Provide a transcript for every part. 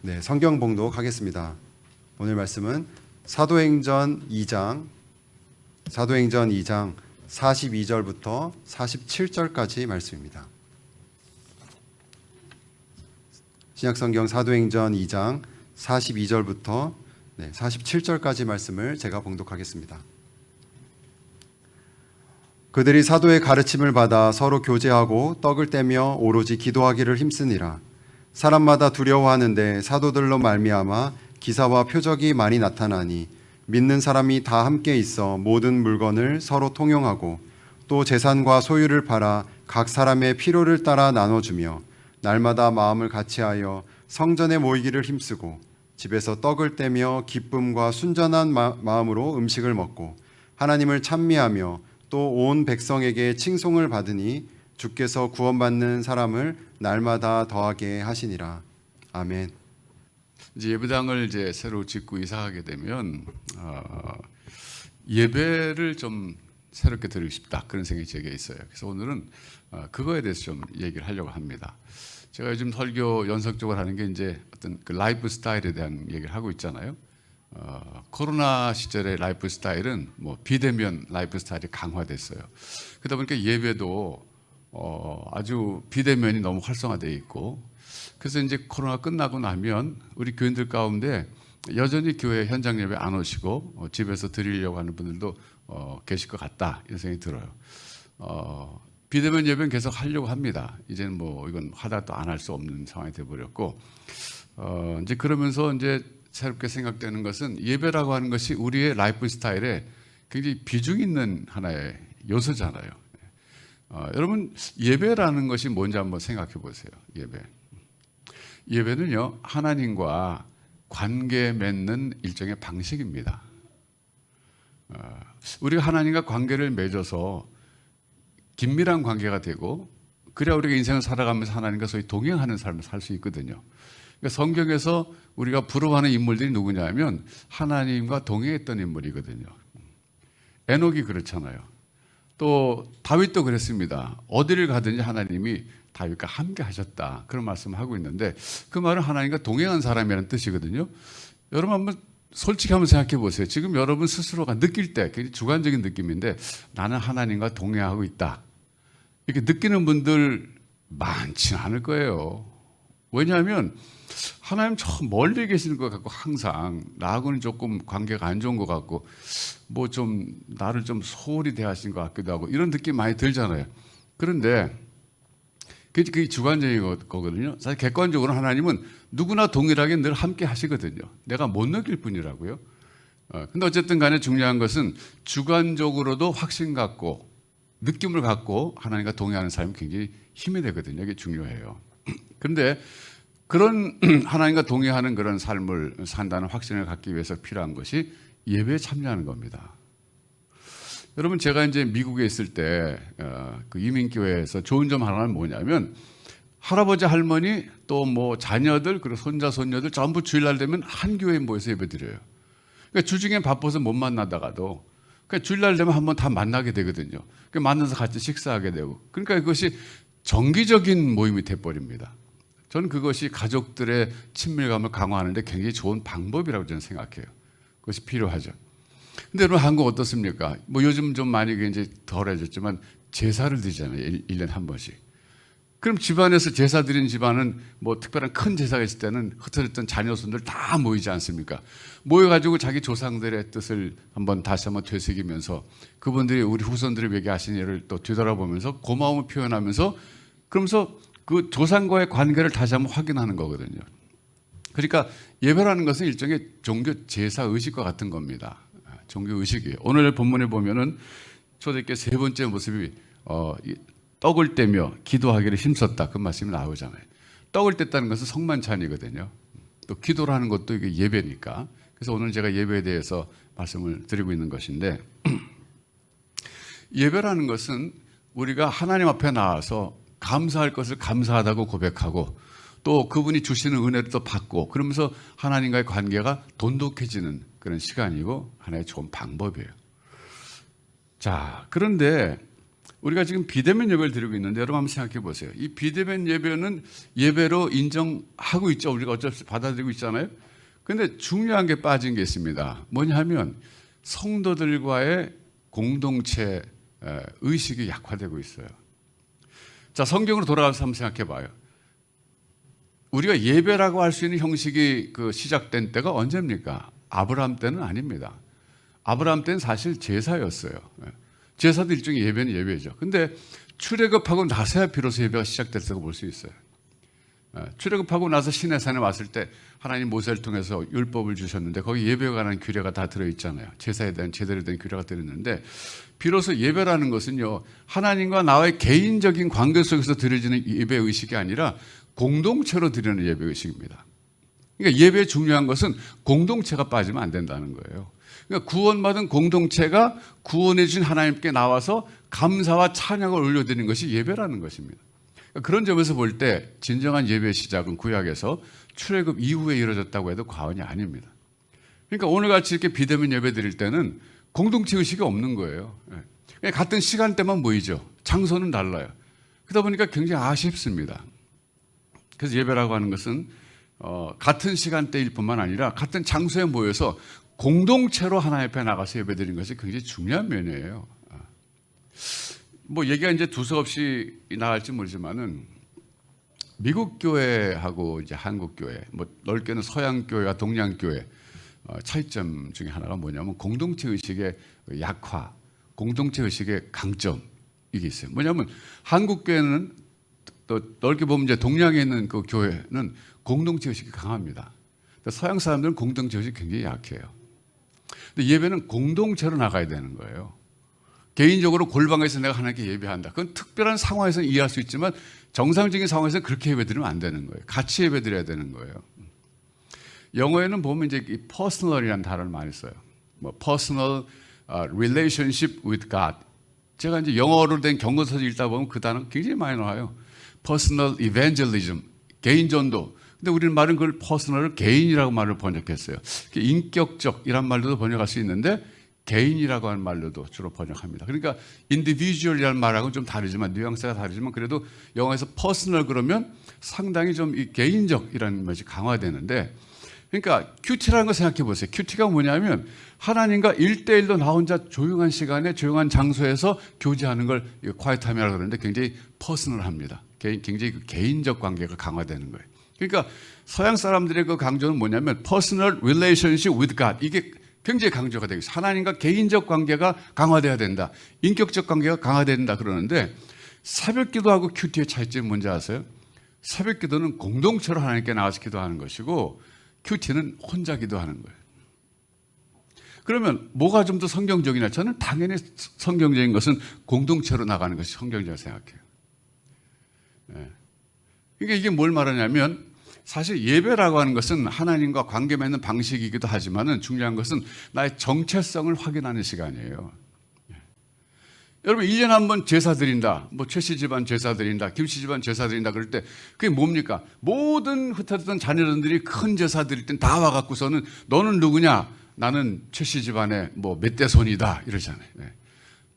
네, 성경 봉독하겠습니다. 오늘 말씀은 사도행전 2장 42절부터 47절까지 말씀입니다. 신약성경 사도행전 2장 42절부터 47절까지 말씀을 제가 봉독하겠습니다. 그들이 사도의 가르침을 받아 서로 교제하고 떡을 떼며 오로지 기도하기를 힘쓰니라. 사람마다 두려워하는데 사도들로 말미암아 기사와 표적이 많이 나타나니 믿는 사람이 다 함께 있어 모든 물건을 서로 통용하고 또 재산과 소유를 팔아 각 사람의 필요를 따라 나눠주며 날마다 마음을 같이하여 성전에 모이기를 힘쓰고 집에서 떡을 떼며 기쁨과 순전한 마음으로 음식을 먹고 하나님을 찬미하며 또 온 백성에게 칭송을 받으니 주께서 구원받는 사람을 날마다 더하게 하시니라. 아멘. 이제 예배당을 새로 짓고 이사하게 되면 예배를 좀 새롭게 드리고 싶다, 그런 생각이 제게 있어요. 그래서 오늘은 그거에 대해서 좀 얘기를 하려고 합니다. 제가 요즘 설교 연속적으로 하는 게 이제 어떤 그 라이프 스타일에 대한 얘기를 하고 있잖아요. 코로나 시절의 라이프 스타일은 뭐 비대면 라이프 스타일이 강화됐어요. 그러다 보니까 예배도 아주 비대면이 너무 활성화되어 있고, 그래서 이제 코로나 끝나고 나면 우리 교인들 가운데 여전히 교회 현장 예배 안 오시고 집에서 드리려고 하는 분들도 계실 것 같다, 이런 생각이 들어요. 비대면 예배는 계속 하려고 합니다. 이제는 뭐 이건 하다 또 안 할 수 없는 상황이 되어버렸고, 이제 그러면서 이제 새롭게 생각되는 것은 예배라고 하는 것이 우리의 라이프 스타일에 굉장히 비중 있는 하나의 요소잖아요. 여러분, 예배라는 것이 뭔지 한번 생각해 보세요. 예배는요, 하나님과 관계 맺는 일종의 방식입니다. 우리가 하나님과 관계를 맺어서 긴밀한 관계가 되고, 그래야 우리가 인생을 살아가면서 하나님과 소위 동행하는 삶을 살 수 있거든요. 그러니까 성경에서 우리가 부러워하는 인물들이 누구냐면 하나님과 동행했던 인물이거든요. 에녹이 그렇잖아요. 또 다윗도 그랬습니다. 어디를 가든지 하나님이 다윗과 함께 하셨다, 그런 말씀을 하고 있는데, 그 말은 하나님과 동행한 사람이라는 뜻이거든요. 여러분 한번 솔직히 한번 생각해 보세요. 지금 여러분 스스로가 느낄 때 굉장히 주관적인 느낌인데, 나는 하나님과 동행하고 있다, 이렇게 느끼는 분들 많지는 않을 거예요. 왜냐하면 하나님 저 멀리 계시는 것 같고, 항상 나하고는 조금 관계가 안 좋은 것 같고, 뭐 좀 나를 좀 소홀히 대하신 것 같기도 하고, 이런 느낌 많이 들잖아요. 그런데 그게 주관적인 거거든요. 사실 객관적으로 하나님은 누구나 동일하게 늘 함께 하시거든요. 내가 못 느낄 뿐이라고요. 근데 어쨌든 간에 중요한 것은 주관적으로도 확신 갖고 느낌을 갖고 하나님과 동행하는 삶이 굉장히 힘이 되거든요. 이게 중요해요. 그런데 그런 하나님과 동행하는 그런 삶을 산다는 확신을 갖기 위해서 필요한 것이 예배에 참여하는 겁니다. 여러분, 제가 이제 미국에 있을 때 그 이민교회에서 좋은 점 하나는 뭐냐면, 할아버지 할머니 또 뭐 자녀들 그리고 손자 손녀들 전부 주일날 되면 한 교회에 모여서 예배드려요. 그러니까 주중에 바빠서 못 만나다가도 그러니까 주일날 되면 한번 다 만나게 되거든요. 그러니까 만나서 같이 식사하게 되고, 그러니까 그것이 정기적인 모임이 돼버립니다. 저는 그것이 가족들의 친밀감을 강화하는 데 굉장히 좋은 방법이라고 저는 생각해요. 그것이 필요하죠. 근데 여러분, 한국 어떻습니까? 뭐 요즘 좀 많이 이제 덜해졌지만 제사를 드리잖아요. 1년에 한 번씩. 그럼 집안에서 제사 드린 집안은 뭐 특별한 큰 제사가 있을 때는 흩어졌던 자녀손들 다 모이지 않습니까? 모여가지고 자기 조상들의 뜻을 다시 한번 되새기면서 그분들이 우리 후손들이 외게 하신 일을 또 뒤돌아보면서 고마움을 표현하면서, 그러면서 그 조상과의 관계를 다시 한번 확인하는 거거든요. 그러니까 예배라는 것은 일종의 종교 제사 의식과 같은 겁니다. 종교 의식이에요. 오늘 본문에 보면은 초대교회 세 번째 모습이 떡을 떼며 기도하기를 힘썼다, 그 말씀이 나오잖아요. 떡을 뗐다는 것은 성만찬이거든요. 또 기도를 하는 것도 이게 예배니까. 그래서 오늘 제가 예배에 대해서 말씀을 드리고 있는 것인데, 예배라는 것은 우리가 하나님 앞에 나와서 감사할 것을 감사하다고 고백하고, 또 그분이 주시는 은혜를 또 받고, 그러면서 하나님과의 관계가 돈독해지는 그런 시간이고 하나의 좋은 방법이에요. 자, 그런데 우리가 지금 비대면 예배를 드리고 있는데 여러분 한번 생각해 보세요. 이 비대면 예배는 예배로 인정하고 있죠. 우리가 어쩔 수 없이 받아들이고 있잖아요. 그런데 중요한 게 빠진 게 있습니다. 뭐냐 하면 성도들과의 공동체 의식이 약화되고 있어요. 자, 성경으로 돌아가서 한번 생각해 봐요. 우리가 예배라고 할 수 있는 형식이 시작된 때가 언제입니까? 아브라함 때는 아닙니다. 아브라함 때는 사실 제사였어요. 제사도 일종의 예배는 예배죠. 근데 출애굽하고 나서야 비로소 예배가 시작됐다고 볼 수 있어요. 출애굽하고 나서 시내산에 왔을 때 하나님 모세를 통해서 율법을 주셨는데 거기 예배에 관한 규례가 다 들어있잖아요. 제사에 대한 제대로 된 규례가 들어있는데 비로소 예배라는 것은요, 하나님과 나의 개인적인 관계 속에서 드려지는 예배 의식이 아니라 공동체로 드리는 예배 의식입니다. 그러니까 예배의 중요한 것은 공동체가 빠지면 안 된다는 거예요. 그러니까 구원받은 공동체가 구원해 주신 하나님께 나와서 감사와 찬양을 올려드리는 것이 예배라는 것입니다. 그러니까 그런 점에서 볼 때 진정한 예배의 시작은 구약에서 출애굽 이후에 이루어졌다고 해도 과언이 아닙니다. 그러니까 오늘같이 이렇게 비대면 예배 드릴 때는 공동체 의식이 없는 거예요. 그냥 같은 시간대만 모이죠. 장소는 달라요. 그러다 보니까 굉장히 아쉽습니다. 그래서 예배라고 하는 것은 같은 시간대일 뿐만 아니라 같은 장소에 모여서 공동체로 하나님 앞에 나가서 예배드리는 것이 굉장히 중요한 면이에요. 뭐 얘기가 이제 두서없이 나갈지 모르지만은 미국 교회하고 이제 한국 교회, 뭐 넓게는 서양 교회와 동양 교회 차이점 중에 하나가 뭐냐면 공동체 의식의 약화, 공동체 의식의 강점 이게 있어요. 뭐냐면 한국 교회는 또 넓게 보면 이제 동양에 있는 그 교회는 공동체 의식이 강합니다. 서양 사람들은 공동체 의식이 굉장히 약해요. 근데 예배는 공동체로 나가야 되는 거예요. 개인적으로 골방에서 내가 하나님께 예배한다. 그건 특별한 상황에서는 이해할 수 있지만 정상적인 상황에서는 그렇게 예배드리면 안 되는 거예요. 같이 예배드려야 되는 거예요. 영어에는 보면 이제 이 personal이라는 단어를 많이 써요. 뭐 personal relationship with God. 제가 이제 영어로 된 경건서를 읽다 보면 그 단어 굉장히 많이 나와요. personal evangelism, 개인 전도. 근데 우리는 말은 그걸 퍼스널을 개인이라고 말을 번역했어요. 인격적이란 말로도 번역할 수 있는데 개인이라고 하는 말로도 주로 번역합니다. 그러니까 individual이라는 말하고는 좀 다르지만 뉘앙스가 다르지만 그래도 영어에서 personal 그러면 상당히 좀 이 개인적이라는 것이 강화되는데 그러니까 큐티라는 거 생각해 보세요. 큐티가 뭐냐면 하나님과 1대1로 나 혼자 조용한 시간에 조용한 장소에서 교제하는 걸 quiettime이라고 그러는데 굉장히 퍼스널합니다. 굉장히 개인적 관계가 강화되는 거예요. 그러니까 서양 사람들의 그 강조는 뭐냐면 personal relationship with God. 이게 굉장히 강조가 되고 있어요. 하나님과 개인적 관계가 강화돼야 된다. 인격적 관계가 강화돼야 된다 그러는데 새벽 기도하고 큐티의 차이점이 뭔지 아세요? 새벽 기도는 공동체로 하나님께 나가서 기도하는 것이고 큐티는 혼자 기도하는 거예요. 그러면 뭐가 좀 더 성경적이냐? 저는 당연히 성경적인 것은 공동체로 나가는 것이 성경적이라고 생각해요. 그러니까 이게 뭘 말하냐면 사실 예배라고 하는 것은 하나님과 관계 맺는 방식이기도 하지만은 중요한 것은 나의 정체성을 확인하는 시간이에요. 여러분 1년에 한 번 제사 드린다. 뭐 최씨 집안 제사 드린다. 김씨 집안 제사 드린다 그럴 때 그게 뭡니까? 모든 흩어졌던 자녀들이 큰 제사 드릴 땐 다 와갖고서는 너는 누구냐? 나는 최씨 집안의 뭐 몇 대 손이다 이러잖아요.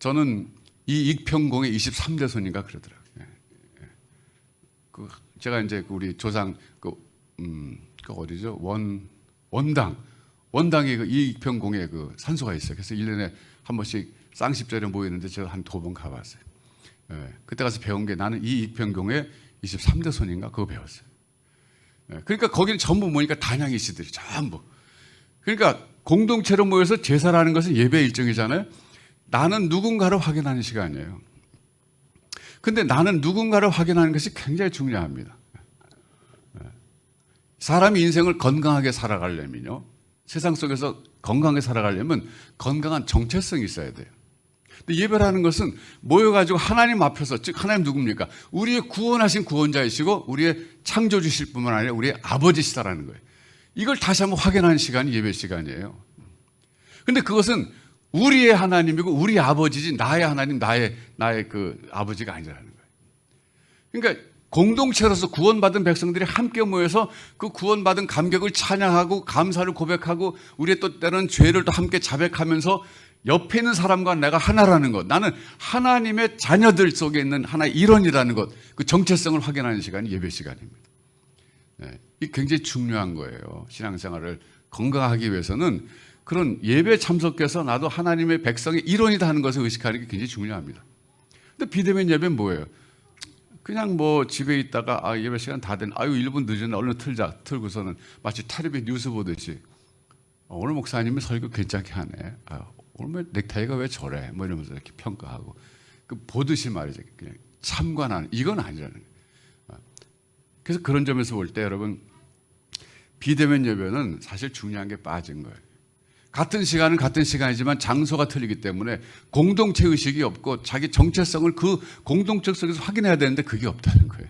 저는 이 익평공의 23대 손인가 그러더라고요. 제가 이제 우리 조상 그 어디죠? 원당에 그 이익평공에 그 산소가 있어요. 그래서 1년에 한 번씩 쌍십절에 모이는데 제가 한 2번 가봤어요. 그때 가서 배운 게 나는 이익평공의 23대 손인가 그거 배웠어요. 그러니까 거기는 전부 모이니까 단양이 씨들이 전부. 그러니까 공동체로 모여서 제사라는 것은 예배 일정이잖아요. 나는 누군가를 확인하는 시간이에요. 근데 나는 누군가를 확인하는 것이 굉장히 중요합니다. 사람이 인생을 건강하게 살아가려면요. 세상 속에서 건강하게 살아가려면 건강한 정체성이 있어야 돼요. 근데 예배라는 것은 모여가지고 하나님 앞에서, 즉 하나님 누굽니까? 우리의 구원하신 구원자이시고 우리의 창조주실 뿐만 아니라 우리의 아버지시다라는 거예요. 이걸 다시 한번 확인하는 시간이 예배 시간이에요. 근데 그것은 우리의 하나님이고 우리 아버지지 나의 하나님, 나의 그 아버지가 아니라는 거예요. 그러니까 공동체로서 구원받은 백성들이 함께 모여서 그 구원받은 감격을 찬양하고 감사를 고백하고 우리의 또 때로는 죄를 또 함께 자백하면서 옆에 있는 사람과 내가 하나라는 것, 나는 하나님의 자녀들 속에 있는 하나의 일원이라는 것, 그 정체성을 확인하는 시간이 예배 시간입니다. 네, 이게 굉장히 중요한 거예요. 신앙생활을 건강하기 위해서는 그런 예배 참석해서 나도 하나님의 백성의 일원이다 하는 것을 의식하는 게 굉장히 중요합니다. 근데 비대면 예배는 뭐예요? 그냥 뭐 집에 있다가 예배 시간 다 됐네. 1분 늦었네. 얼른 틀자. 틀고서는 마치 텔레비 뉴스 보듯이 오늘 목사님이 설교 괜찮게 하네. 오늘 넥타이가 왜 저래? 뭐 이러면서 이렇게 평가하고 그 보듯이 말이죠. 그냥 참관하는 이건 아니라는 거예요. 그래서 그런 점에서 볼 때 여러분 비대면 예배는 사실 중요한 게 빠진 거예요. 같은 시간은 같은 시간이지만 장소가 틀리기 때문에 공동체 의식이 없고 자기 정체성을 그 공동체 속에서 확인해야 되는데 그게 없다는 거예요.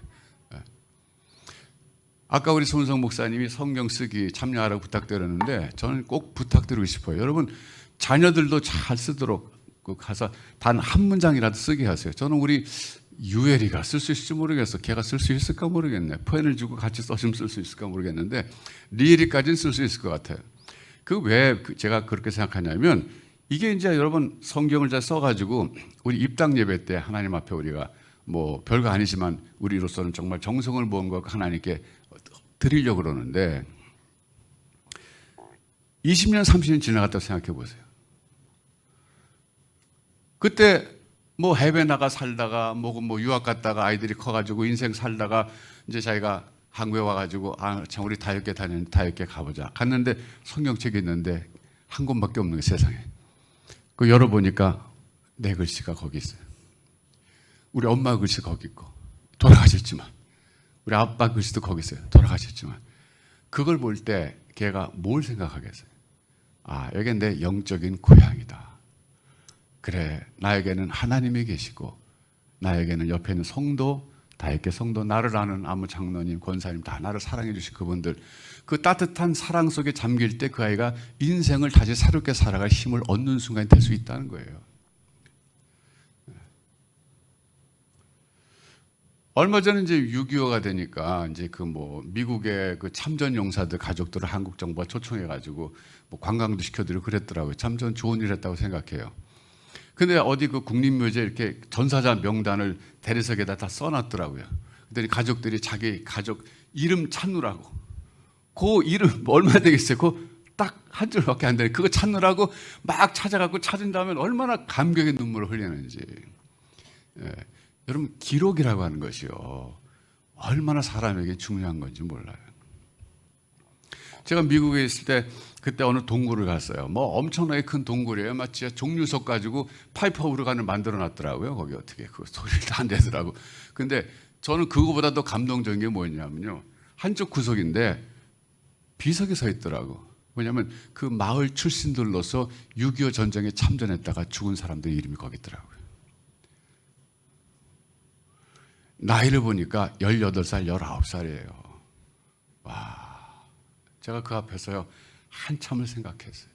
아까 우리 손성 목사님이 성경 쓰기 참여하라고 부탁드렸는데 저는 꼭 부탁드리고 싶어요. 여러분 자녀들도 잘 쓰도록 가서 단 한 문장이라도 쓰게 하세요. 저는 우리 유엘이가 쓸 수 있을지 모르겠어. 걔가 쓸 수 있을까 모르겠네. 펜을 주고 같이 써주면 쓸 수 있을까 모르겠는데 리엘이까지는 쓸 수 있을 것 같아요. 그 왜 제가 그렇게 생각하냐면 이게 이제 여러분 성경을 잘 써가지고 우리 입당 예배 때 하나님 앞에 우리가 뭐 별거 아니지만 우리로서는 정말 정성을 모은 것 하나님께 드리려고 그러는데 20년, 30년 지나갔다고 생각해 보세요. 그때 뭐 해외 나가 살다가 뭐 유학 갔다가 아이들이 커가지고 인생 살다가 이제 자기가 한국에 와가지고 참 우리 다육계 다녔는데 다육계 가보자. 갔는데 성경책이 있는데 한 권밖에 없는 게 세상에. 그 열어보니까 내 글씨가 거기 있어요. 우리 엄마 글씨 거기 있고 돌아가셨지만 우리 아빠 글씨도 거기 있어요. 돌아가셨지만 그걸 볼 때 걔가 뭘 생각하겠어요? 여긴 내 영적인 고향이다. 그래, 나에게는 하나님이 계시고 나에게는 옆에 있는 성도, 다육계 성도, 나를 아는 아무 장로님, 권사님 다 나를 사랑해 주신 그분들 그 따뜻한 사랑 속에 잠길 때 그 아이가 인생을 다시 새롭게 살아갈 힘을 얻는 순간이 될 수 있다는 거예요. 얼마 전에 이제 6.25가 되니까 이제 그 뭐 미국의 그 참전 용사들 가족들을 한국 정부가 초청해가지고 뭐 관광도 시켜드리고 그랬더라고요. 참 전 좋은 일 했다고 생각해요. 근데 어디 그 국립묘지에 이렇게 전사자 명단을 대리석에다 다 써놨더라고요. 그랬더니 가족들이 자기 가족 이름 찾느라고 그 이름 얼마 되겠어요? 그 딱 한 줄밖에 안 되는 그거 찾느라고 막 찾아갖고 찾은 다음에 얼마나 감격의 눈물을 흘리는지. 여러분 기록이라고 하는 것이요 얼마나 사람에게 중요한 건지 몰라요. 제가 미국에 있을 때 그때 어느 동굴을 갔어요. 뭐 엄청나게 큰 동굴이에요. 마치 종류석 가지고 파이프업으로 가는 만들어 놨더라고요. 거기 어떻게 그 소리를 다 안 내더라고. 근데 저는 그거보다 더 감동적인 게 뭐였냐면요. 한쪽 구석인데 비석이 서 있더라고. 왜냐하면 그 마을 출신들로서 6.25 전쟁에 참전했다가 죽은 사람들 이름이 거기 있더라고요. 나이를 보니까 18살, 19살이에요. 와, 제가 그 앞에서요 한참을 생각했어요.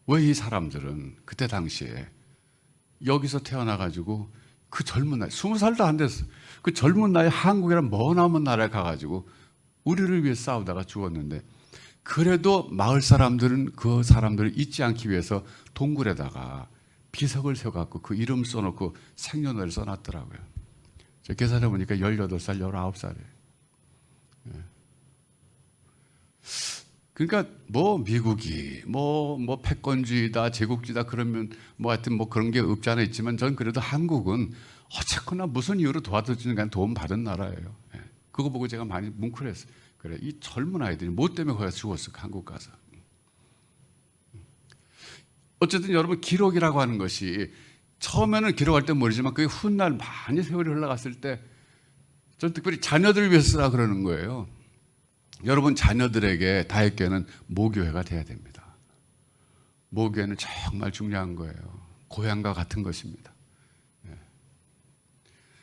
왜 이 사람들은 그때 당시에 여기서 태어나가지고 그 젊은 나이, 20살도 안 됐어. 그 젊은 나이에 한국이란 머나먼 나라에 가가지고 우리를 위해 싸우다가 죽었는데 그래도 마을 사람들은 그 사람들을 잊지 않기 위해서 동굴에다가 비석을 세워갖고 그 이름 써놓고 생년월일 써놨더라고요. 저 계산해 보니까 18살, 19살이에요. 그러니까 뭐 미국이 뭐 패권주의다, 제국주의다 그러면 뭐 하여튼 뭐 그런 게 없지 않아 있지만 전 그래도 한국은 어쨌거나 무슨 이유로 도와주는 간 도움 받은 나라예요. 그거 보고 제가 많이 뭉클했어요. 그래, 이 젊은 아이들이 뭐 때문에 거기서 죽었을까 한국 가서. 어쨌든 여러분 기록이라고 하는 것이 처음에는 기록할 때 모르지만 그게 훗날 많이 세월이 흘러갔을 때 전 특별히 자녀들을 위해서 쓰라 그러는 거예요. 여러분 자녀들에게 다육교회는 모교회가 돼야 됩니다. 모교회는 정말 중요한 거예요. 고향과 같은 것입니다.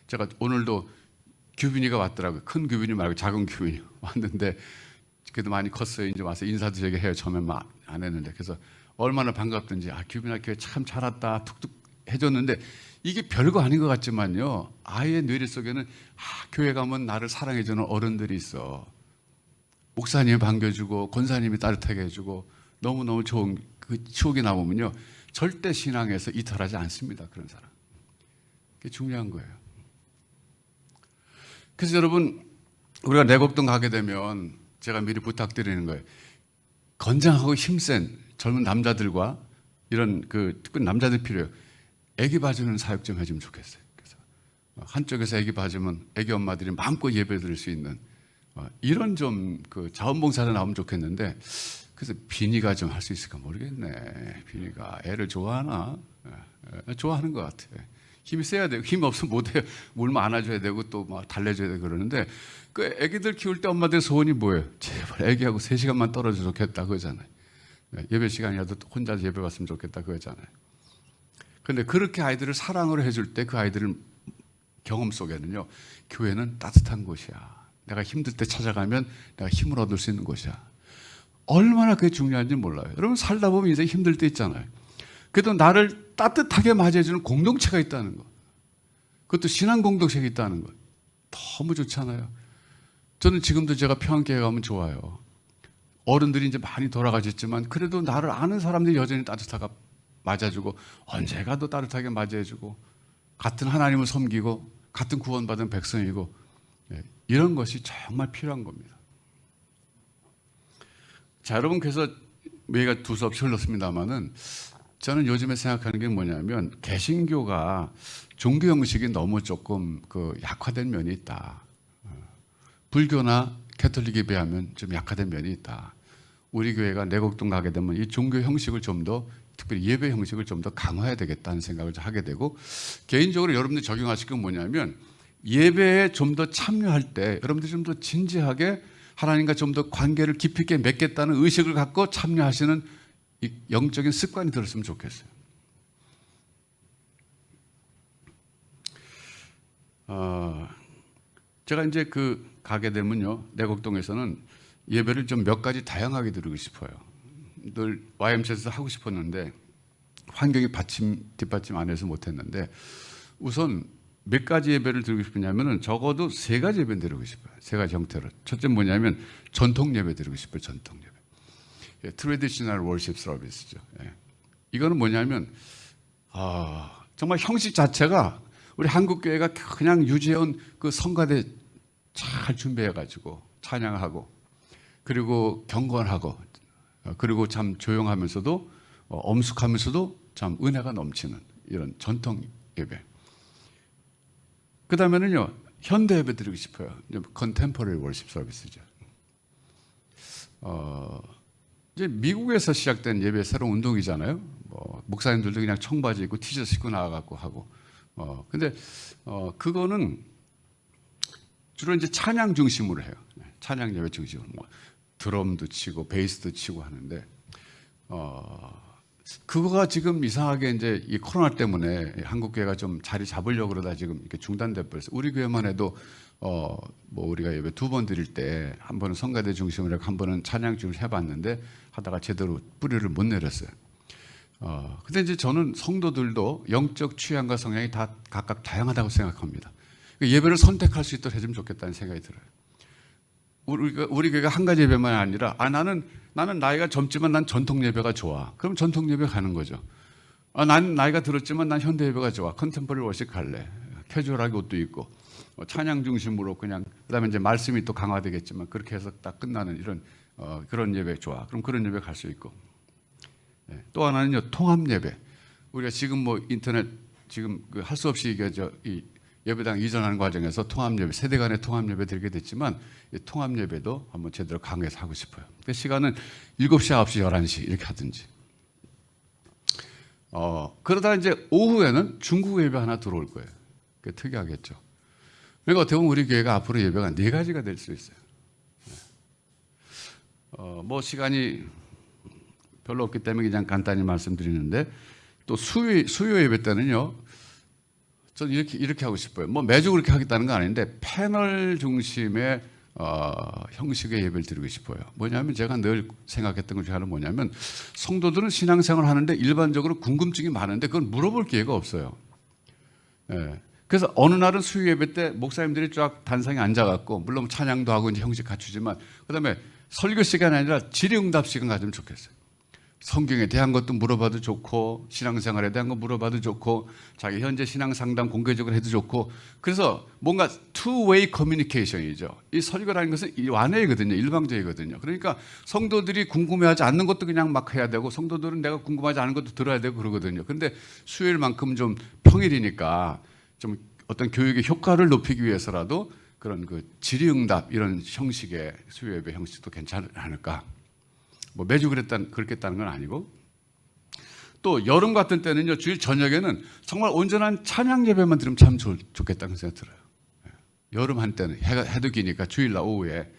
제가 오늘도 규빈이가 왔더라고요. 큰 규빈이 말고 작은 규빈이 왔는데 그래도 많이 컸어요. 이제 와서 인사도 되게 해요. 처음엔 막 안 했는데 그래서 얼마나 반갑든지 규빈아 교회 참 잘 왔다 툭툭 해줬는데 이게 별거 아닌 것 같지만요. 아이의 뇌리 속에는 교회 가면 나를 사랑해주는 어른들이 있어. 목사님이 반겨주고 권사님이 따뜻하게 해주고 너무너무 좋은 그 추억이 남으면요 절대 신앙에서 이탈하지 않습니다. 그런 사람. 그게 중요한 거예요. 그래서 여러분 우리가 내곡동 가게 되면 제가 미리 부탁드리는 거예요. 건장하고 힘센 젊은 남자들과 이런 특히 남자들 필요해요. 애기 봐주는 사역 좀 해주면 좋겠어요. 그래서 한쪽에서 애기 봐주면 애기 엄마들이 마음껏 예배 드릴 수 있는 이런 좀 자원봉사자 나오면 좋겠는데 그래서 비니가 좀 할 수 있을까 모르겠네. 비니가 애를 좋아하나? 좋아하는 것 같아. 힘이 세야 되고 힘이 없으면 못해요. 물만 안아줘야 되고 또 막 달래줘야 되고 그러는데 그 애기들 키울 때 엄마들 소원이 뭐예요? 제발 애기하고 3시간만 떨어져 좋겠다 그거잖아요. 예배 시간이라도 혼자 예배 갔으면 좋겠다 그거잖아요. 그런데 그렇게 아이들을 사랑으로 해줄 때 그 아이들은 경험 속에는요 교회는 따뜻한 곳이야. 내가 힘들 때 찾아가면 내가 힘을 얻을 수 있는 곳이야. 얼마나 그게 중요한지 몰라요. 여러분 살다 보면 이제 힘들 때 있잖아요. 그래도 나를 따뜻하게 맞이해주는 공동체가 있다는 것. 그것도 신앙 공동체가 있다는 것. 너무 좋잖아요. 저는 지금도 제가 평안교회 가면 좋아요. 어른들이 이제 많이 돌아가셨지만 그래도 나를 아는 사람들이 여전히 따뜻하게 맞아주고 언제 가도 따뜻하게 맞이해주고 같은 하나님을 섬기고 같은 구원받은 백성이고 이런 것이 정말 필요한 겁니다. 자, 여러분 그래서 얘가 두서없이 흘렀습니다마는 저는 요즘에 생각하는 게 뭐냐면 개신교가 종교 형식이 너무 조금 약화된 면이 있다. 불교나 캐톨릭에 비하면 좀 약화된 면이 있다. 우리 교회가 내곡동 가게 되면 이 종교 형식을 좀 더 특별히 예배 형식을 좀 더 강화해야 되겠다는 생각을 하게 되고 개인적으로 여러분들이 적용하실 건 뭐냐면 예배에 좀 더 참여할 때 여러분들이 좀 더 진지하게 하나님과 좀 더 관계를 깊이 있게 맺겠다는 의식을 갖고 참여하시는 이 영적인 습관이 들었으면 좋겠어요. 제가 이제 가게 되면요 내곡동에서는 예배를 좀 몇 가지 다양하게 드리고 싶어요. 늘 YMCA에서 하고 싶었는데 환경이 뒷받침 안 해서 못했는데 우선 몇 가지 예배를 드리고 싶으냐면은 적어도 3가지 예배를 드리고 싶어요. 3가지 형태로. 첫째 뭐냐면 전통 예배 드리고 싶어요. 전통 예배. 트래디셔널 월십 서비스죠. 이거는 뭐냐면 정말 형식 자체가 우리 한국 교회가 그냥 유지해온 그 성가대 잘 준비해가지고 찬양하고 그리고 경건하고 그리고 참 조용하면서도 엄숙하면서도 참 은혜가 넘치는 이런 전통 예배. 그 다음에는요 현대 예배 드리고 싶어요. 컨템포러리 월십 서비스죠. 이제 미국에서 시작된 예배 새로운 운동이잖아요. 목사님들도 그냥 청바지 입고 티셔츠 입고 나와갖고 하고. 근데 그거는 주로 이제 찬양 중심으로 해요. 찬양 예배 중심으로 드럼도 치고 베이스도 치고 하는데 그거가 지금 이상하게 이제 이 코로나 때문에 한국 교회가 좀 자리 잡으려고 그러다 지금 이렇게 중단돼 버렸어요. 우리 교회만 해도 우리가 예배 2번 드릴 때 한 번은 성가대 중심으로 하고 한 번은 찬양 중심으로 해봤는데 하다가 제대로 뿌리를 못 내렸어요. 근데 이제 저는 성도들도 영적 취향과 성향이 다 각각 다양하다고 생각합니다. 예배를 선택할 수 있도록 해주면 좋겠다는 생각이 들어요. 우리 교회가 한 가지 예배만 아니라 나는 나이가 젊지만 난 전통 예배가 좋아. 그럼 전통 예배 가는 거죠. 난 나이가 들었지만 난 현대 예배가 좋아. 컨템포러리 워십 갈래. 캐주얼하게 옷도 입고 찬양 중심으로 그냥 그다음에 이제 말씀이 또 강화되겠지만 그렇게 해서 딱 끝나는 이런 그런 예배 좋아. 그럼 그런 예배 갈 수 있고. 또 하나는요 통합 예배. 우리가 지금 인터넷 지금 할 수 없이 이 예배당 이전하는 과정에서 통합 예배, 세대 간의 통합 예배 드리게 됐지만 이 통합 예배도 한번 제대로 강해서 하고 싶어요. 그 시간은 7시, 9시, 11시 이렇게 하든지. 그러다 이제 오후에는 중국 예배 하나 들어올 거예요. 그게 특이하겠죠. 그러니까 어떻게 보면 우리 교회가 앞으로 예배가 4가지가 될 수 있어요. 시간이 별로 없기 때문에 그냥 간단히 말씀드리는데 또 수요 예배 때는요. 저는 이렇게 하고 싶어요. 매주 그렇게 하겠다는 건 아닌데 패널 중심의 형식의 예배를 드리고 싶어요. 뭐냐면 제가 늘 생각했던 것 중에 하나는 뭐냐면 성도들은 신앙생활을 하는데 일반적으로 궁금증이 많은데 그걸 물어볼 기회가 없어요. 그래서 어느 날은 수요 예배 때 목사님들이 쫙 단상에 앉아갖고 물론 찬양도 하고 이제 형식 갖추지만 그다음에 설교 시간이 아니라 질의응답 시간 가지면 좋겠어요. 성경에 대한 것도 물어봐도 좋고 신앙생활에 대한 거 물어봐도 좋고 자기 현재 신앙 상담 공개적으로 해도 좋고 그래서 뭔가 two-way communication이죠. 이 설교라는 것은 완회이거든요. 일방적이거든요. 그러니까 성도들이 궁금해하지 않는 것도 그냥 막 해야 되고 성도들은 내가 궁금하지 않은 것도 들어야 되고 그러거든요. 그런데 수요일만큼 좀 평일이니까 좀 어떤 교육의 효과를 높이기 위해서라도 그런 그 질의응답 이런 형식의 수요예배 형식도 괜찮지 않을까. 뭐 매주 그렇겠다는 건 아니고 또 여름 같은 때는요 주일 저녁에는 정말 온전한 찬양 예배만 들으면 참 좋겠다는 생각 들어요. 여름 한때는 해도 기니까 주일날 오후에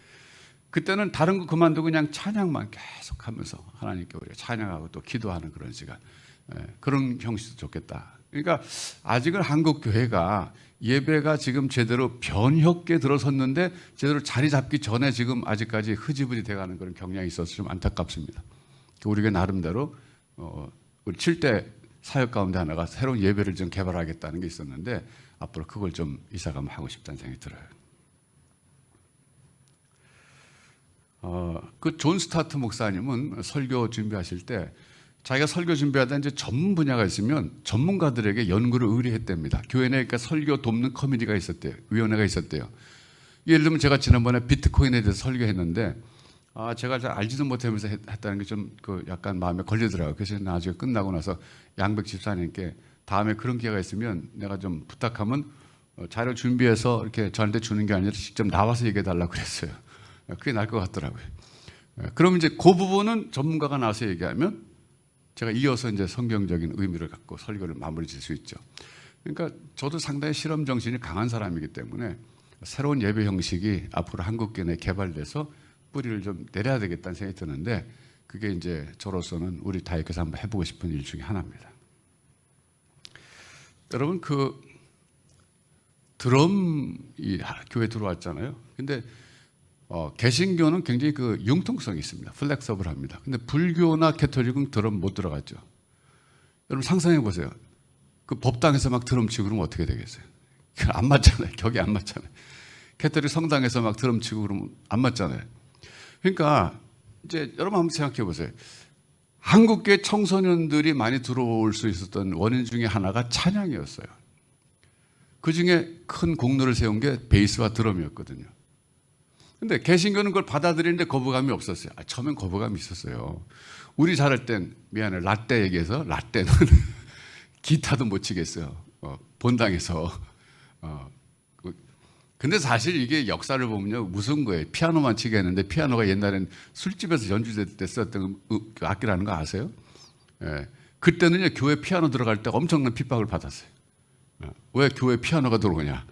그때는 다른 거 그만두고 그냥 찬양만 계속하면서 하나님께 우리가 찬양하고 또 기도하는 그런 시간 그런 형식도 좋겠다. 그러니까 아직은 한국 교회가 예배가 지금 제대로 변혁게 들어섰는데 제대로 자리 잡기 전에 지금 아직까지 흐지부지 돼가는 그런 경향이 있어서 좀 안타깝습니다. 우리가 나름대로 우리 7대 사역 가운데 하나가 새로운 예배를 좀 개발하겠다는 게 있었는데 앞으로 그걸 좀 이사가면 하고 싶다는 생각이 들어요. 그 존 스타트 목사님은 설교 준비하실 때 자기가 설교 준비하다 이제 전문 분야가 있으면 전문가들에게 연구를 의뢰했답니다. 교회 내에 그러니까 설교 돕는 커미티가 있었대요. 위원회가 있었대요. 예를 들면 제가 지난번에 비트코인에 대해서 설교했는데 제가 잘 알지도 못하면서 했다는 게 좀 그 약간 마음에 걸리더라고요. 그래서 나중에 끝나고 나서 양백 집사님께 다음에 그런 기회가 있으면 내가 좀 부탁하면 자료 준비해서 이렇게 저한테 주는 게 아니라 직접 나와서 얘기해 달라고 그랬어요. 그게 나을 것 같더라고요. 그럼 이제 그 부분은 전문가가 나와서 얘기하면 제가 이어서 이제 성경적인 의미를 갖고 설교를 마무리 질 수 있죠. 그러니까 저도 상당히 실험 정신이 강한 사람이기 때문에 새로운 예배 형식이 앞으로 한국교회 내에 개발돼서 뿌리를 좀 내려야 되겠다는 생각이 드는데 그게 이제 저로서는 우리 다이어트에서 한번 해보고 싶은 일 중에 하나입니다. 여러분 그 드럼이 교회 들어왔잖아요. 근데 개신교는 굉장히 그 융통성이 있습니다. 플렉서블합니다. 근데 불교나 캐톨릭은 드럼 못 들어갔죠. 여러분 상상해 보세요. 그 법당에서 막 드럼 치고 그러면 어떻게 되겠어요? 안 맞잖아요. 격이 안 맞잖아요. 캐톨릭 성당에서 막 드럼 치고 그러면 안 맞잖아요. 그러니까 이제 여러분 한번 생각해 보세요. 한국계 청소년들이 많이 들어올 수 있었던 원인 중에 하나가 찬양이었어요. 그 중에 큰 공로를 세운 게 베이스와 드럼이었거든요. 근데 개신교는 그걸 받아들이는데 거부감이 없었어요. 처음엔 거부감이 있었어요. 우리 자랄 땐 미안해 라떼 얘기해서 라떼는 기타도 못 치겠어요. 본당에서. 근데 사실 이게 역사를 보면요 무서운 거예요. 피아노만 치게 했는데 피아노가 옛날엔 술집에서 연주됐었던 그 악기라는 거 아세요? 예. 그때는요 교회 피아노 들어갈 때 엄청난 핍박을 받았어요. 왜 교회 피아노가 들어오냐?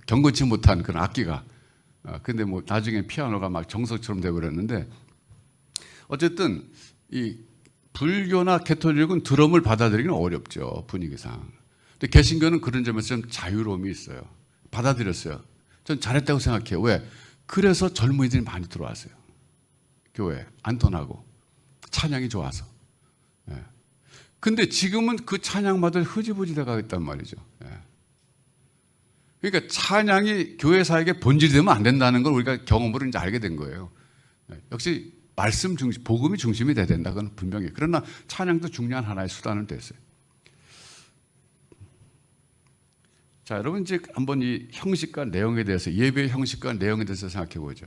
경건치 못한 그런 악기가. 근데 뭐 나중에 피아노가 막 정석처럼 되어버렸는데 어쨌든 이 불교나 캐톨릭은 드럼을 받아들이기는 어렵죠 분위기상. 근데 개신교는 그런 점에서 좀 자유로움이 있어요. 받아들였어요. 전 잘했다고 생각해요. 왜? 그래서 젊은이들이 많이 들어왔어요. 교회 안전하고 찬양이 좋아서. 예. 근데 지금은 그 찬양마다 흐지부지 돼가고 있단 말이죠. 예. 그러니까 찬양이 교회 사역의 본질이 되면 안 된다는 걸 우리가 경험으로 이제 알게 된 거예요. 역시 말씀 중심, 복음이 중심이 돼야 된다. 그건 분명히. 그러나 찬양도 중요한 하나의 수단은 됐어요. 자, 여러분 이제 한번 이 형식과 내용에 대해서 예배의 형식과 내용에 대해서 생각해 보죠.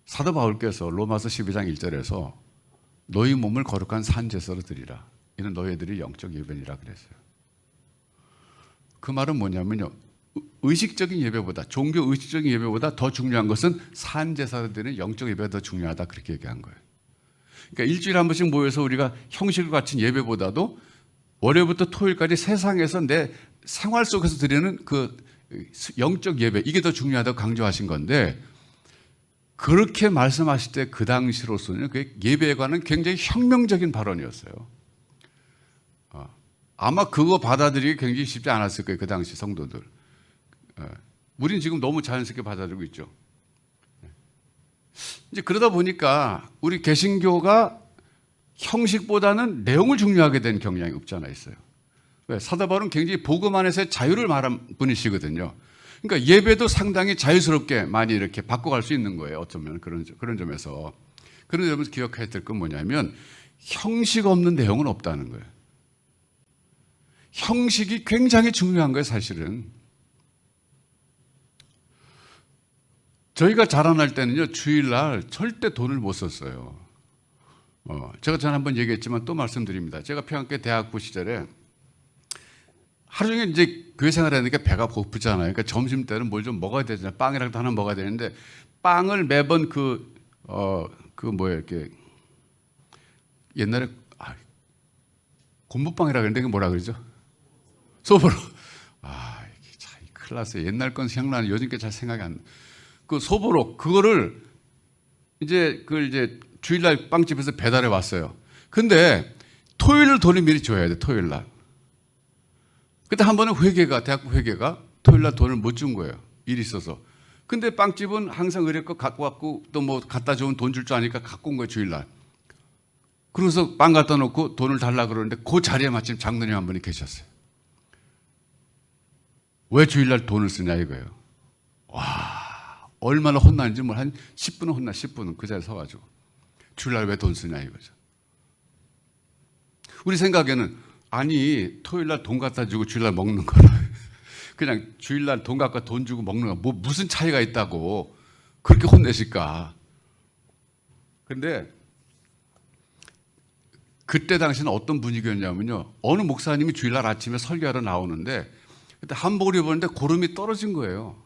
사도 바울께서 로마서 12장 1절에서 너희 몸을 거룩한 산제사로 드리라. 이는 너희들이 영적 예배니라 그랬어요. 그 말은 뭐냐면요. 의식적인 예배보다 종교 의식적인 예배보다 더 중요한 것은 산제사로 드리는 영적 예배가 더 중요하다 그렇게 얘기한 거예요. 그러니까 일주일에 한 번씩 모여서 우리가 형식을 갖춘 예배보다도 월요일부터 토요일까지 세상에서 내 생활 속에서 드리는 그 영적 예배 이게 더 중요하다고 강조하신 건데 그렇게 말씀하실 때 그 당시로서는 그 예배에 관한 굉장히 혁명적인 발언이었어요. 아마 그거 받아들이기 굉장히 쉽지 않았을 거예요. 그 당시 성도들. 우리는 지금 너무 자연스럽게 받아들이고 있죠. 이제 그러다 보니까 우리 개신교가 형식보다는 내용을 중요하게 된 경향이 없지 않아 있어요. 왜? 사도 바울은 굉장히 복음 안에서의 자유를 말한 분이시거든요. 그러니까 예배도 상당히 자유스럽게 많이 이렇게 바꿔갈 수 있는 거예요. 어쩌면 그런 점에서. 그런 점에서 기억해야 될 건 뭐냐면 형식 없는 내용은 없다는 거예요. 형식이 굉장히 중요한 거예요, 사실은. 저희가 자라날 때는요, 주일날 절대 돈을 못 썼어요. 제가 전에 한번 얘기했지만 또 말씀드립니다. 제가 평양계 대학부 시절에 하루 종일 이제 교회 생활하니까 배가 고프잖아요. 그러니까 점심 때는 뭘 좀 먹어야 되잖아요. 빵이라도 하나 먹어야 되는데 빵을 매번 이렇게 옛날에 곰부빵이라 그랬는데 그게 뭐라 그러죠? 소보로. 이게 참 큰일 났어요. 옛날 건 생각나는 요즘 게 잘 생각이 안 나. 그 소보로 그거를 그걸 이제 주일날 빵집에서 배달해 왔어요. 근데 토요일 돈을 미리 줘야 돼. 토요일 날. 그때 한 번은 대학부 회계가 토요일 날 돈을 못 준 거예요. 일이 있어서. 근데 빵집은 항상 의뢰껏 갖고 왔고 또 뭐 갖다 주면 돈 줄 줄 아니까 갖고 온 거예요, 주일날. 그래서 빵 갖다 놓고 돈을 달라 그러는데 그 자리에 마침 장로님 한 분이 계셨어요. 왜 주일날 돈을 쓰냐 이거예요. 와, 얼마나 혼나는지 뭐 한 10분은 혼나, 10분은 그 자리에 서가지고. 주일날 왜 돈 쓰냐 이거죠. 우리 생각에는 아니 토요일날 돈 갖다 주고 주일날 먹는 거라 그냥 주일날 돈 갖고 돈 주고 먹는 거 뭐 무슨 차이가 있다고 그렇게 혼내실까. 그런데 그때 당시는 어떤 분위기였냐면요, 어느 목사님이 주일날 아침에 설교하러 나오는데 그때 한복을 입었는데 고름이 떨어진 거예요.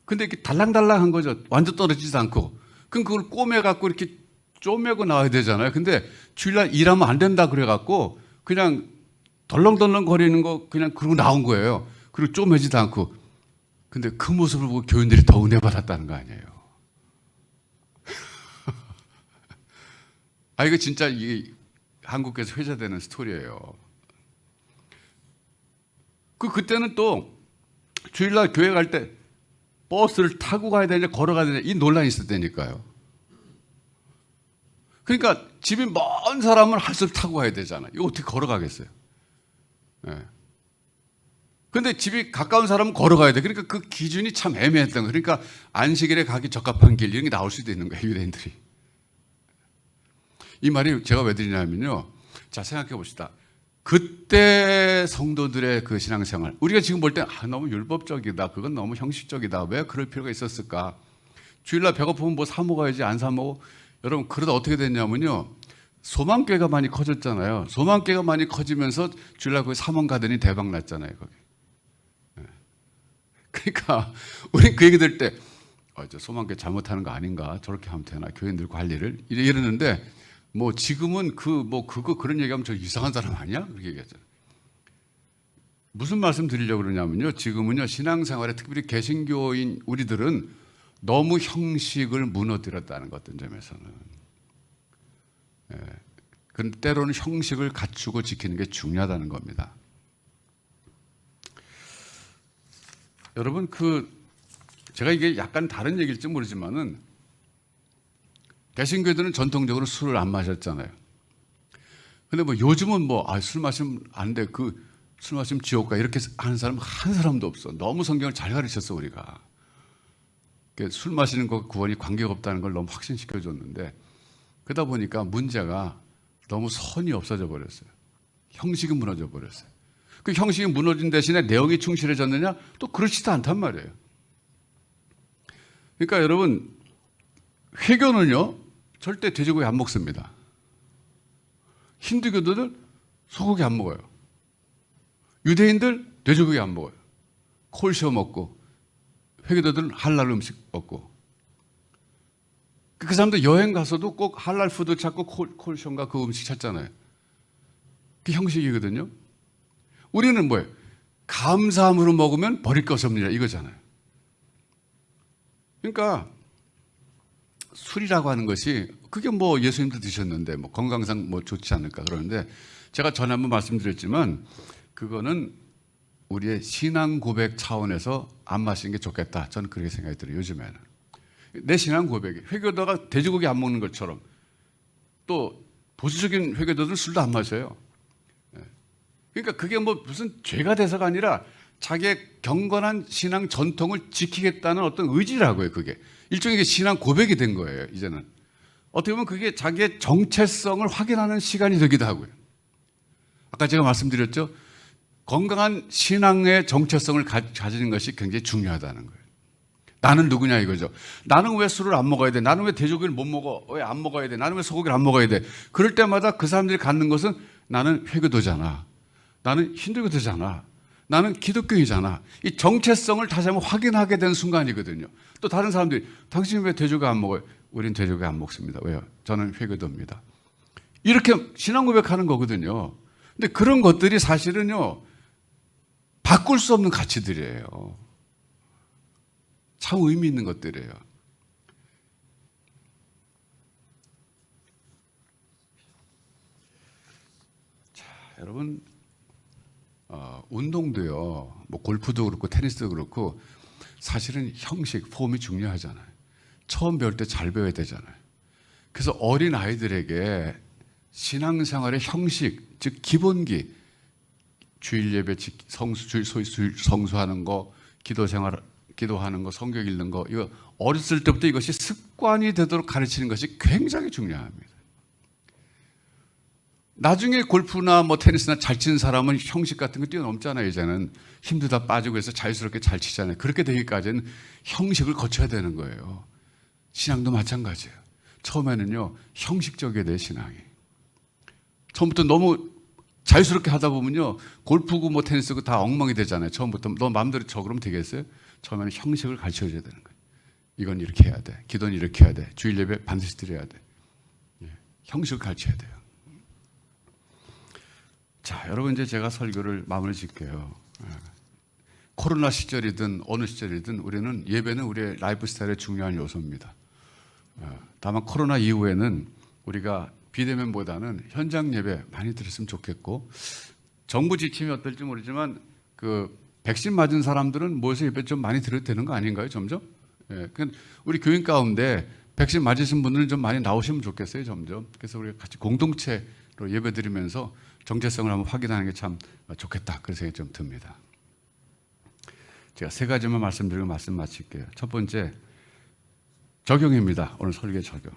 근데 이렇게 달랑달랑한 거죠. 완전 떨어지지도 않고. 그럼 그걸 꼬매갖고 이렇게 쪼매고 나와야 되잖아요. 근데 주일날 일하면 안 된다 그래갖고 그냥 덜렁덜렁 거리는 거 그냥 그러고 나온 거예요. 그리고 쪼매지도 않고. 근데 그 모습을 보고 교인들이 더 은혜 받았다는 거 아니에요. 이거 진짜 이게 한국에서 회자되는 스토리예요. 그때는 또 주일날 교회 갈 때 버스를 타고 가야 되냐 걸어가야 되냐 이 논란이 있었다니까요. 그러니까 집이 먼 사람은 할수록 타고 가야 되잖아요. 이거 어떻게 걸어가겠어요? 그런데 집이 가까운 사람은 걸어가야 돼. 그러니까 그 기준이 참 애매했던 거예요. 그러니까 안식일에 가기 적합한 길 이런 게 나올 수도 있는 거예요, 유대인들이. 이 말이 제가 왜 드리냐면요, 자 생각해 봅시다. 그때 성도들의 그 신앙생활, 우리가 지금 볼 때 너무 율법적이다, 그건 너무 형식적이다, 왜 그럴 필요가 있었을까? 주일날 배고프면 뭐 사 먹어야지, 안 사 먹어? 여러분 그러다 어떻게 됐냐면요, 소망교회가 많이 커졌잖아요. 소망교회가 많이 커지면서 주일날 거기 사몽 가더니 대박 났잖아요, 거기. 그러니까 우리 그 얘기 들을 때 저 소망교회 잘못하는 거 아닌가, 저렇게 하면 되나, 교인들 관리를 이러는데 뭐 지금은 그런 얘기하면 저 이상한 사람 아니야? 그렇게 얘기하잖아요. 무슨 말씀 드리려고 그러냐면요, 지금은요 신앙생활에 특별히 개신교인 우리들은 너무 형식을 무너뜨렸다는 것, 어떤 점에서는. 그런데 때로는 형식을 갖추고 지키는 게 중요하다는 겁니다. 여러분 제가 이게 약간 다른 얘기일지 모르지만은 개신교들은 전통적으로 술을 안 마셨잖아요. 근데 뭐 요즘은 술 마시면 안 돼, 술 마시면 지옥 가, 이렇게 하는 사람 한 사람도 없어. 너무 성경을 잘 가르쳤어 우리가. 술 마시는 것 구원이 관계가 없다는 걸 너무 확신시켜 줬는데, 그러다 보니까 문제가 너무 선이 없어져 버렸어요. 형식이 무너져 버렸어요. 그 형식이 무너진 대신에 내용이 충실해졌느냐? 또 그렇지도 않단 말이에요. 그러니까 여러분, 회교는요 절대 돼지고기 안 먹습니다. 힌두교도들 소고기 안 먹어요. 유대인들 돼지고기 안 먹어요. 콜쇼 먹고, 회교도들은 할랄 음식 먹고. 그 사람들 여행 가서도 꼭 할랄 푸드 찾고 콜쇼인가 그 음식 찾잖아요. 그게 형식이거든요. 우리는 뭐예요? 감사함으로 먹으면 버릴 것이 없느냐 이거잖아요. 그러니까 술이라고 하는 것이, 그게 예수님도 드셨는데 건강상 좋지 않을까 그러는데, 제가 전에 한번 말씀드렸지만 그거는 우리의 신앙 고백 차원에서 안 마시는 게 좋겠다, 저는 그렇게 생각이 들어요. 요즘에는 내 신앙 고백이, 회교도가 돼지고기 안 먹는 것처럼 또 보수적인 회교도들은 술도 안 마셔요. 그러니까 그게 무슨 죄가 돼서가 아니라 자기의 경건한 신앙 전통을 지키겠다는 어떤 의지라고요. 그게 일종의 신앙 고백이 된 거예요, 이제는. 어떻게 보면 그게 자기의 정체성을 확인하는 시간이 되기도 하고요. 아까 제가 말씀드렸죠. 건강한 신앙의 정체성을 가지는 것이 굉장히 중요하다는 거예요. 나는 누구냐 이거죠. 나는 왜 술을 안 먹어야 돼? 나는 왜 돼지고기를 못 먹어? 왜 안 먹어야 돼? 나는 왜 소고기를 안 먹어야 돼? 그럴 때마다 그 사람들이 갖는 것은 나는 회교도잖아. 나는 힌두교도잖아. 나는 기독교이잖아. 이 정체성을 다시 한번 확인하게 된 순간이거든요. 또 다른 사람들이 당신이 왜 돼지고기 안 먹어요? 우린 돼지고기 안 먹습니다. 왜요? 저는 회교도입니다. 이렇게 신앙 고백하는 거거든요. 근데 그런 것들이 사실은요, 바꿀 수 없는 가치들이에요. 참 의미 있는 것들이에요. 자, 여러분, 운동도요, 뭐 골프도 그렇고 테니스도 그렇고 사실은 형식, 폼이 중요하잖아요. 처음 배울 때 잘 배워야 되잖아요. 그래서 어린 아이들에게 신앙생활의 형식, 즉 기본기, 주일 예배 성수하는 거, 기도하는 거, 성경 읽는 거, 이거 어렸을 때부터 이것이 습관이 되도록 가르치는 것이 굉장히 중요합니다. 나중에 골프나 뭐 테니스나 잘 치는 사람은 형식 같은 거 뛰어넘잖아요. 이제는 힘도 다 빠지고 해서 자유스럽게 잘 치잖아요. 그렇게 되기까지는 형식을 거쳐야 되는 거예요. 신앙도 마찬가지예요. 처음에는요, 형식적이어야 돼요, 신앙이. 처음부터 너무 자유스럽게 하다 보면요, 골프고 뭐 테니스고 다 엉망이 되잖아요. 처음부터 너 마음대로 쳐 그러면 되겠어요? 처음에는 형식을 가르쳐줘야 되는 거예요. 이건 이렇게 해야 돼. 기도는 이렇게 해야 돼. 주일 예배 반드시 드려야 돼. 형식을 가르쳐야 돼요. 자, 여러분 이제 제가 설교를 마무리 짓게요. 코로나 시절이든 어느 시절이든 우리는 예배는 우리의 라이프 스타일의 중요한 요소입니다. 다만 코로나 이후에는 우리가 비대면보다는 현장 예배 많이 드렸으면 좋겠고, 정부 지침이 어떨지 모르지만 그 백신 맞은 사람들은 모여서 예배 좀 많이 드려도 되는 거 아닌가요, 점점? 우리 교인 가운데 백신 맞으신 분들은 좀 많이 나오시면 좋겠어요, 점점. 그래서 우리가 같이 공동체로 예배 드리면서 정체성을 한번 확인하는 게 참 좋겠다, 그런 생각이 좀 듭니다. 제가 세 가지만 말씀드리고 말씀 마칠게요. 첫 번째, 적용입니다. 오늘 설교 적용.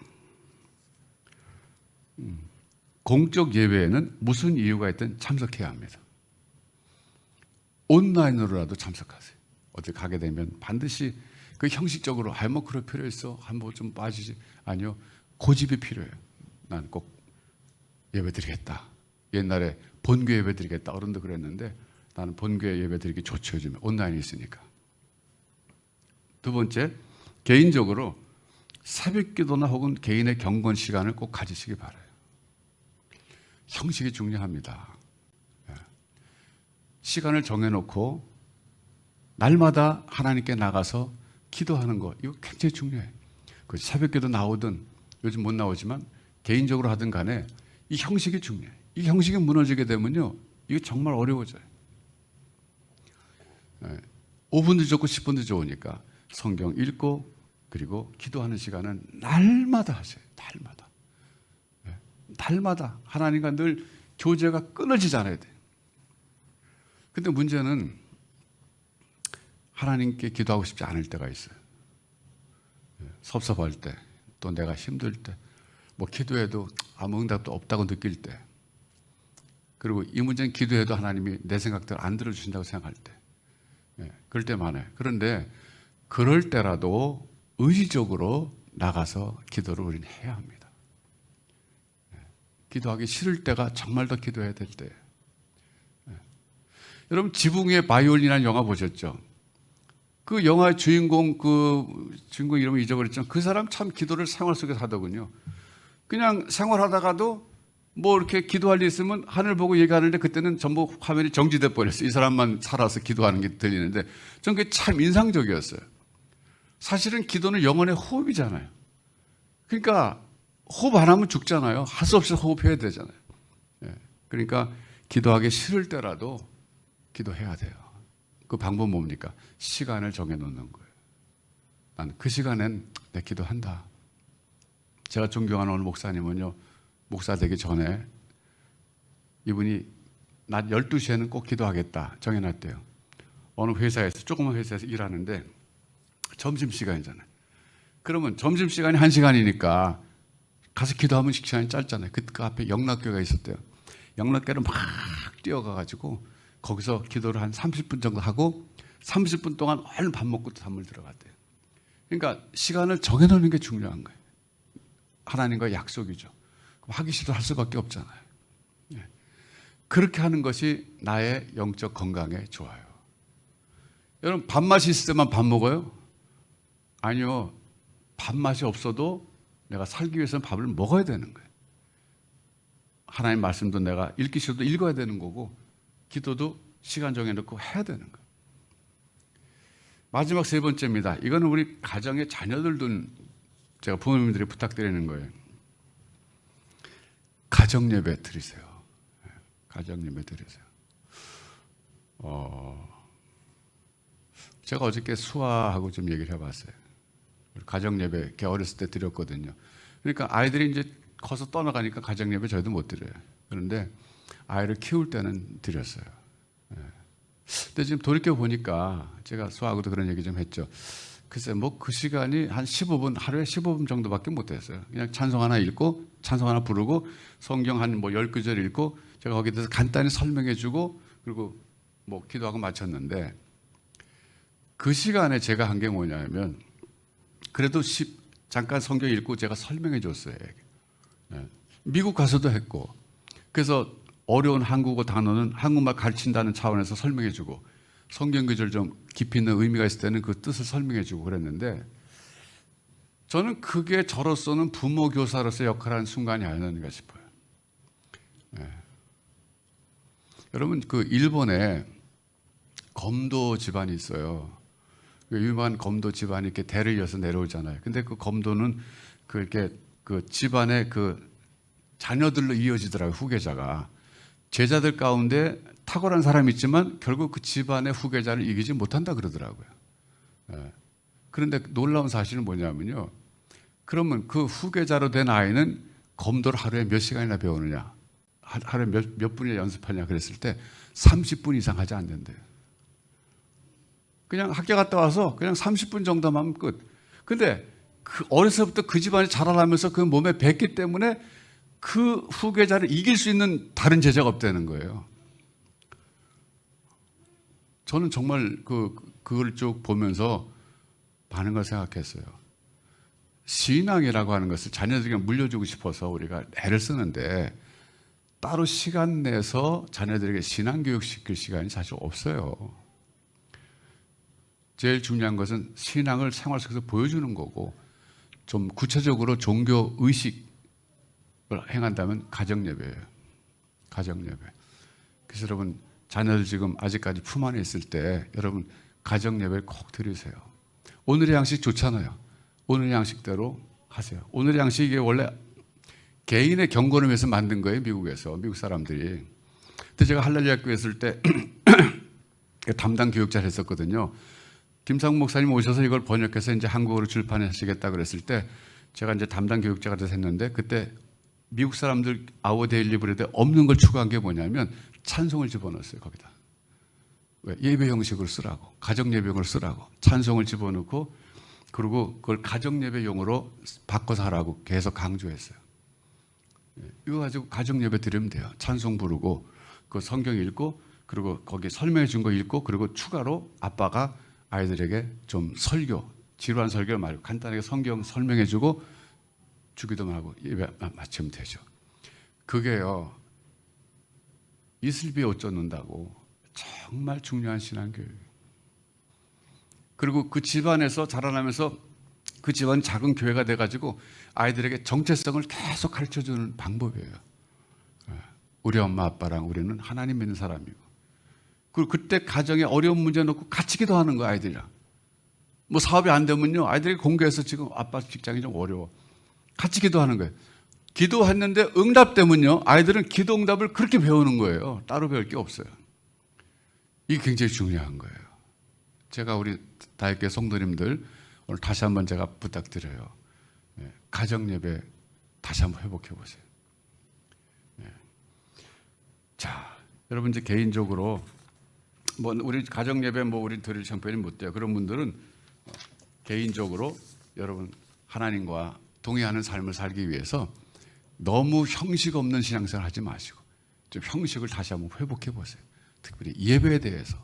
공적 예배에는 무슨 이유가 있든 참석해야 합니다. 온라인으로라도 참석하세요. 어디 가게 되면 반드시 그 형식적으로 뭐 그럴 필요 있어, 한번 좀 빠지지. 아니요, 고집이 필요해요. 난 꼭 예배드리겠다. 옛날에 본교회 예배드리겠다. 어른도 그랬는데 나는 본교회 예배드리기 좋죠. 요즘에 온라인이 있으니까. 두 번째, 개인적으로 새벽기도나 혹은 개인의 경건 시간을 꼭 가지시기 바라요. 형식이 중요합니다. 시간을 정해놓고 날마다 하나님께 나가서 기도하는 거, 이거 굉장히 중요해요. 그 새벽기도 나오든 요즘 못 나오지만 개인적으로 하든 간에 이 형식이 중요해요. 이 형식이 무너지게 되면요, 이거 정말 어려워져요. 5분도 좋고 10분도 좋으니까 성경 읽고 그리고 기도하는 시간은 날마다 하세요. 날마다. 날마다 하나님과 늘 교제가 끊어지지 않아야 돼요. 근데 문제는 하나님께 기도하고 싶지 않을 때가 있어요. 섭섭할 때, 또 내가 힘들 때, 뭐 기도해도 아무 응답도 없다고 느낄 때, 그리고 이 문제는 기도해도 하나님이 내 생각대로 안 들어주신다고 생각할 때, 그럴 때 많아요. 그런데 그럴 때라도 의지적으로 나가서 기도를 우리는 해야 합니다. 기도하기 싫을 때가 정말 더 기도해야 될 때예요. 여러분, 지붕 위의 바이올린이라는 영화 보셨죠? 그 영화의 주인공 이름을 잊어버렸지만 그 사람 참 기도를 생활 속에서 하더군요. 그냥 생활하다가도 뭐 이렇게 기도할 일 있으면 하늘 보고 얘기하는데 그때는 전부 화면이 정지돼 버렸어요. 이 사람만 살아서 기도하는 게 들리는데 전 그게 참 인상적이었어요. 사실은 기도는 영혼의 호흡이잖아요. 그러니까 호흡 안 하면 죽잖아요. 할 수 없이 호흡해야 되잖아요. 그러니까 기도하기 싫을 때라도 기도해야 돼요. 그 방법 뭡니까? 시간을 정해놓는 거예요. 난 그 시간엔 내 기도한다. 제가 존경하는 오늘 목사님은요, 목사 되기 전에 이분이 낮 12시에는 꼭 기도하겠다 정해놨대요. 어느 회사에서, 조그만 회사에서 일하는데 점심시간이잖아요. 그러면 점심시간이 1시간이니까 가서 기도하면 시간이 짧잖아요. 그 앞에 영락교회가 있었대요. 영락교회를 막 뛰어가가지고 거기서 기도를 한 30분 정도 하고 30분 동안 얼른 밥 먹고 또 잠을 들어갔대요. 그러니까 시간을 정해놓는 게 중요한 거예요. 하나님과의 약속이죠. 하기 싫어 할 수밖에 없잖아요. 예. 그렇게 하는 것이 나의 영적 건강에 좋아요. 여러분, 밥맛이 있을 때만 밥 먹어요? 아니요. 밥맛이 없어도 내가 살기 위해서는 밥을 먹어야 되는 거예요. 하나님 말씀도 내가 읽기 싫어도 읽어야 되는 거고, 기도도 시간 정해놓고 해야 되는 거예요. 마지막 세 번째입니다. 이거는 우리 가정의 자녀들 둔 제가 부모님들이 부탁드리는 거예요. 가정 예배 드리세요. 가정 예배 드리세요. 제가 어저께 수아하고 좀 얘기를 해봤어요. 가정 예배 걔 어렸을 때 드렸거든요. 그러니까 아이들이 이제 커서 떠나가니까 가정 예배 저희도 못 드려요. 그런데 아이를 키울 때는 드렸어요. 근데 지금 돌이켜 보니까 제가 수아하고도 그런 얘기 좀 했죠. 글쎄 뭐 그 시간이 한 15분, 하루에 15분 정도밖에 못 했어요. 그냥 찬송 하나 읽고 찬송 하나 부르고 성경 한 뭐 10구절 읽고 제가 거기에 대해서 간단히 설명해 주고 그리고 뭐 기도하고 마쳤는데, 그 시간에 제가 한 게 뭐냐면 그래도 잠깐 성경 읽고 제가 설명해 줬어요. 미국 가서도 했고, 그래서 어려운 한국어 단어는 한국말 가르친다는 차원에서 설명해 주고, 성경 구절 좀 깊이 있는 의미가 있을 때는 그 뜻을 설명해 주고 그랬는데, 저는 그게 저로서는 부모 교사로서의 역할을 하는 순간이 아니었는가 싶어요. 여러분, 그 일본에 검도 집안이 있어요. 유명한 검도 집안이 이렇게 대를 이어서 내려오잖아요. 근데 그 검도는 그 집안의 그 자녀들로 이어지더라고요. 후계자가. 제자들 가운데 탁월한 사람이 있지만 결국 그 집안의 후계자를 이기지 못한다 그러더라고요. 그런데 놀라운 사실은 뭐냐면요. 그러면 그 후계자로 된 아이는 검도를 하루에 몇 시간이나 배우느냐? 하루에 몇 분이나 연습하냐 그랬을 때 30분 이상 하지 않는데요. 그냥 학교 갔다 와서 그냥 30분 정도만 하면 끝. 근데 그 어려서부터 그 집안이 자라나면서 그 몸에 뱄기 때문에 그 후계자를 이길 수 있는 다른 제자가 없다는 거예요. 저는 정말 그걸 쭉 보면서 많은 걸 생각했어요. 신앙이라고 하는 것을 자녀들에게 물려주고 싶어서 우리가 애를 쓰는데 따로 시간 내서 자녀들에게 신앙교육 시킬 시간이 사실 없어요. 제일 중요한 것은 신앙을 생활 속에서 보여주는 거고, 좀 구체적으로 종교 의식을 행한다면 가정예배예요. 가정예배. 그래서 여러분, 자녀들 지금 아직까지 품 안에 있을 때 여러분 가정예배를 꼭 드리세요. 오늘의 양식 좋잖아요. 오늘의 양식대로 하세요. 오늘의 양식이 원래 개인의 경건을 위해서 만든 거예요. 미국에서. 미국 사람들이. 그때 제가 할렐루야 교회 있을 때 담당 교육자를 했었거든요. 김상국 목사님 오셔서 이걸 번역해서 이제 한국어로 출판하시겠다 그랬을 때 제가 이제 담당 교육자가 돼서 했는데, 그때 미국 사람들 아워 데일리 브레드에 없는 걸 추가한 게 뭐냐면 찬송을 집어넣었어요. 거기다. 왜? 예배 형식으로 쓰라고. 가정 예배용으로 쓰라고. 찬송을 집어넣고, 그리고 그걸 가정 예배용으로 바꿔서 하라고 계속 강조했어요. 이거 가지고 가정 예배 드리면 돼요. 찬송 부르고 그 성경 읽고 그리고 거기 설명해 준 거 읽고, 그리고 추가로 아빠가 아이들에게 좀 설교, 지루한 설교를 말고 간단하게 성경 설명해 주고 주기도만 하고 예배 마치면 되죠. 그게요, 이슬비에 옷 젖는다고 정말 중요한 신앙교육이에요. 그리고 그 집안에서 자라나면서 그 집안이 작은 교회가 돼가지고 아이들에게 정체성을 계속 가르쳐주는 방법이에요. 우리 엄마 아빠랑 우리는 하나님 믿는 사람이고, 그리고 그때 가정에 어려운 문제 놓고 같이 기도하는 거야. 아이들이랑 뭐 사업이 안 되면요, 아이들이 공부해서 지금 아빠 직장이 좀 어려워, 같이 기도하는 거예요. 기도했는데 응답되면요, 아이들은 기도 응답을 그렇게 배우는 거예요. 따로 배울 게 없어요. 이게 굉장히 중요한 거예요. 제가 우리 다육교회 성도님들 오늘 다시 한번 제가 부탁드려요. 가정 예배 다시 한번 회복해 보세요. 자, 여러분 이제 개인적으로 뭐 우리 가정 예배 뭐 우리 드릴 형편이 못 돼요. 그런 분들은 개인적으로 여러분 하나님과 동의하는 삶을 살기 위해서 너무 형식 없는 신앙생활 하지 마시고 좀 형식을 다시 한번 회복해 보세요. 특별히 예배에 대해서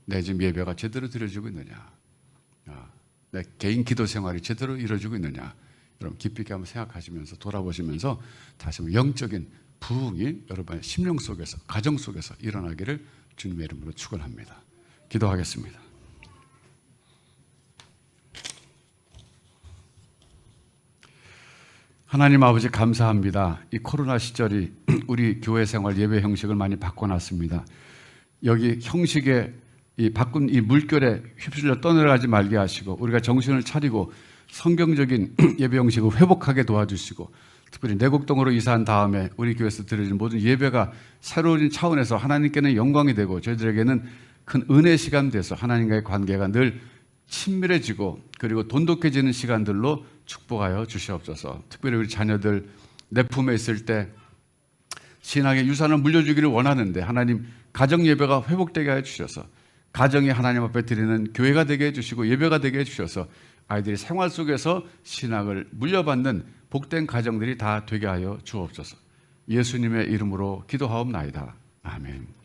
내 지금 예배가 제대로 드려지고 있느냐, 내 개인 기도 생활이 제대로 이루어지고 있느냐, 여러분 깊이 있게 한번 생각하시면서 돌아보시면서 다시 한번 영적인 부흥이 여러분의 심령 속에서, 가정 속에서 일어나기를 주님의 이름으로 축원합니다. 기도하겠습니다. 하나님 아버지 감사합니다. 이 코로나 시절이 우리 교회 생활 예배 형식을 많이 바꿔놨습니다. 여기 형식에 이 바꾼 이 물결에 휩쓸려 떠내려가지 말게 하시고 우리가 정신을 차리고 성경적인 예배 형식을 회복하게 도와주시고 특별히 내곡동으로 이사한 다음에 우리 교회에서 드려진 모든 예배가 새로운 차원에서 하나님께는 영광이 되고 저희들에게는 큰 은혜 시간 돼서 하나님과의 관계가 늘 친밀해지고 그리고 돈독해지는 시간들로 축복하여 주시옵소서. 특별히 우리 자녀들 내 품에 있을 때 신앙의 유산을 물려주기를 원하는데 하나님 가정 예배가 회복되게 해 주셔서 가정이 하나님 앞에 드리는 교회가 되게 해주시고 예배가 되게 해주셔서 아이들이 생활 속에서 신앙을 물려받는 복된 가정들이 다 되게 하여 주옵소서. 예수님의 이름으로 기도하옵나이다. 아멘.